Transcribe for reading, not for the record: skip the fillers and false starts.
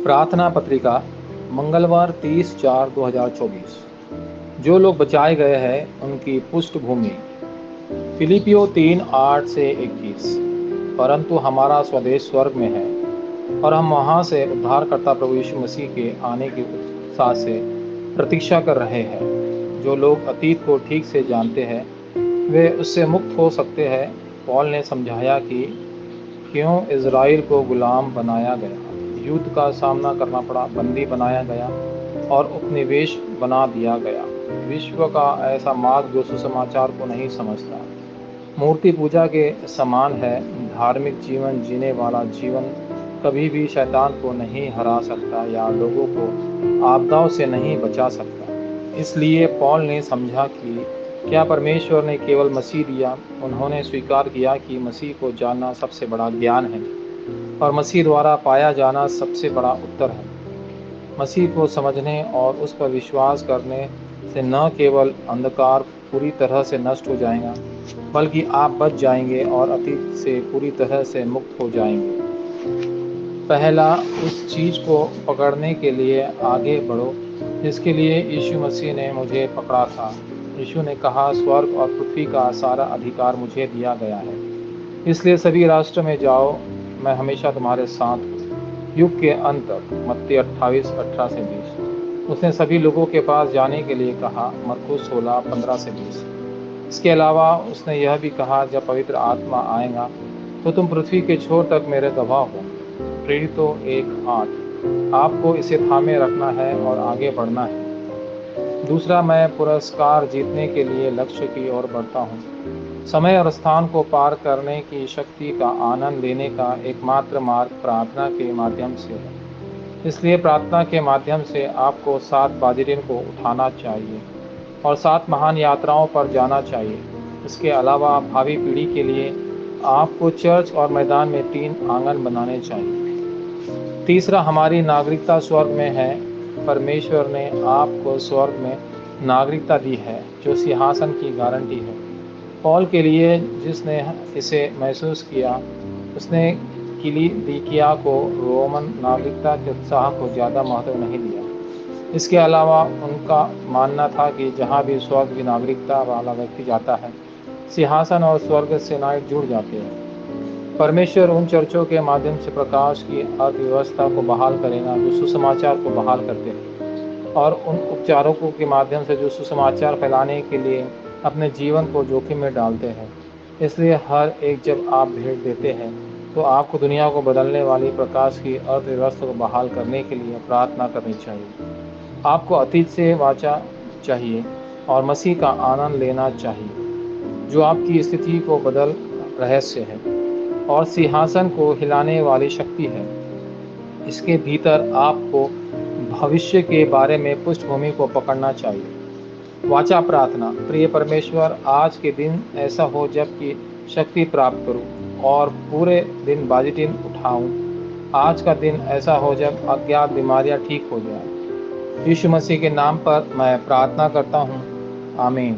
प्रार्थना पत्रिका मंगलवार 30/4/2024। जो लोग बचाए गए हैं उनकी पृष्ठभूमि। फिलिपियो 3:8-21। परंतु हमारा स्वदेश स्वर्ग में है और हम वहाँ से उद्धारकर्ता प्रभु यीशु मसीह के आने की उत्साह से प्रतीक्षा कर रहे हैं। जो लोग अतीत को ठीक से जानते हैं वे उससे मुक्त हो सकते हैं। पौल ने समझाया कि क्यों इज़राइल को गुलाम बनाया गया, युद्ध का सामना करना पड़ा, बंदी बनाया गया और उपनिवेश बना दिया गया। विश्व का ऐसा मार्ग जो सुसमाचार को नहीं समझता, मूर्ति पूजा के समान है। धार्मिक जीवन जीने वाला जीवन कभी भी शैतान को नहीं हरा सकता या लोगों को आपदाओं से नहीं बचा सकता। इसलिए पौल ने समझा कि क्या परमेश्वर ने केवल मसीह दिया। उन्होंने स्वीकार किया कि मसीह को जानना सबसे बड़ा ज्ञान है और मसीह द्वारा पाया जाना सबसे बड़ा उत्तर है। मसीह को समझने और उस पर विश्वास करने से न केवल अंधकार पूरी तरह से नष्ट हो जाएगा, बल्कि आप बच जाएंगे और अतीत से पूरी तरह से मुक्त हो जाएंगे। पहला, उस चीज़ को पकड़ने के लिए आगे बढ़ो जिसके लिए यीशु मसीह ने मुझे पकड़ा था। यीशु ने कहा, स्वर्ग और पृथ्वी का सारा अधिकार मुझे दिया गया है, इसलिए सभी राष्ट्र में जाओ, मैं हमेशा तुम्हारे साथ हूँ युग के अंत तक। मत्ती 28:18-20। उसने सभी लोगों के पास जाने के लिए कहा। मरकुस 16:15-20। इसके अलावा उसने यह भी कहा, जब पवित्र आत्मा आएगा तो तुम पृथ्वी के छोर तक मेरे गवाह हो। प्रेरितों 1:8। आपको इसे थामे रखना है और आगे बढ़ना है। दूसरा, मैं पुरस्कार जीतने के लिए लक्ष्य की ओर बढ़ता हूँ। समय और स्थान को पार करने की शक्ति का आनंद लेने का एकमात्र मार्ग प्रार्थना के माध्यम से है। इसलिए प्रार्थना के माध्यम से आपको 7 बाजिरिन को उठाना चाहिए और 7 महान यात्राओं पर जाना चाहिए। इसके अलावा भावी पीढ़ी के लिए आपको चर्च और मैदान में 3 आंगन बनाने चाहिए। तीसरा, हमारी नागरिकता स्वर्ग में है। परमेश्वर ने आपको स्वर्ग में नागरिकता दी है जो सिंहासन की गारंटी है। पौल के लिए, जिसने इसे महसूस किया, उसने किलिकिया को रोमन नागरिकता के उत्साह को ज़्यादा महत्व नहीं दिया। इसके अलावा उनका मानना था कि जहाँ भी स्वर्ग की नागरिकता वाला व्यक्ति जाता है, सिंहासन और स्वर्ग सेनाएं जुड़ जाती हैं। परमेश्वर उन चर्चों के माध्यम से प्रकाश की अर्थव्यवस्था को बहाल करेगा जो सुसमाचार को बहाल करते हैं, और उन उपचारकों के माध्यम से जो सुसमाचार फैलाने के लिए अपने जीवन को जोखिम में डालते हैं। इसलिए हर एक जब आप भेंट देते हैं तो आपको दुनिया को बदलने वाली प्रकाश की अर्थव्यवस्था को बहाल करने के लिए प्रार्थना करनी चाहिए। आपको अतीत से वाचा चाहिए और मसीह का आनंद लेना चाहिए जो आपकी स्थिति को बदल रहस्य है और सिंहासन को हिलाने वाली शक्ति है। इसके भीतर आपको भविष्य के बारे में पृष्ठभूमि को पकड़ना चाहिए। वाचा प्रार्थना। प्रिय परमेश्वर, आज के दिन ऐसा हो जबकि शक्ति प्राप्त करूं और पूरे दिन बाजिटिन उठाऊं। आज का दिन ऐसा हो जब अज्ञात बीमारियां ठीक हो जाएं। यीशु मसीह के नाम पर मैं प्रार्थना करता हूं। आमीन।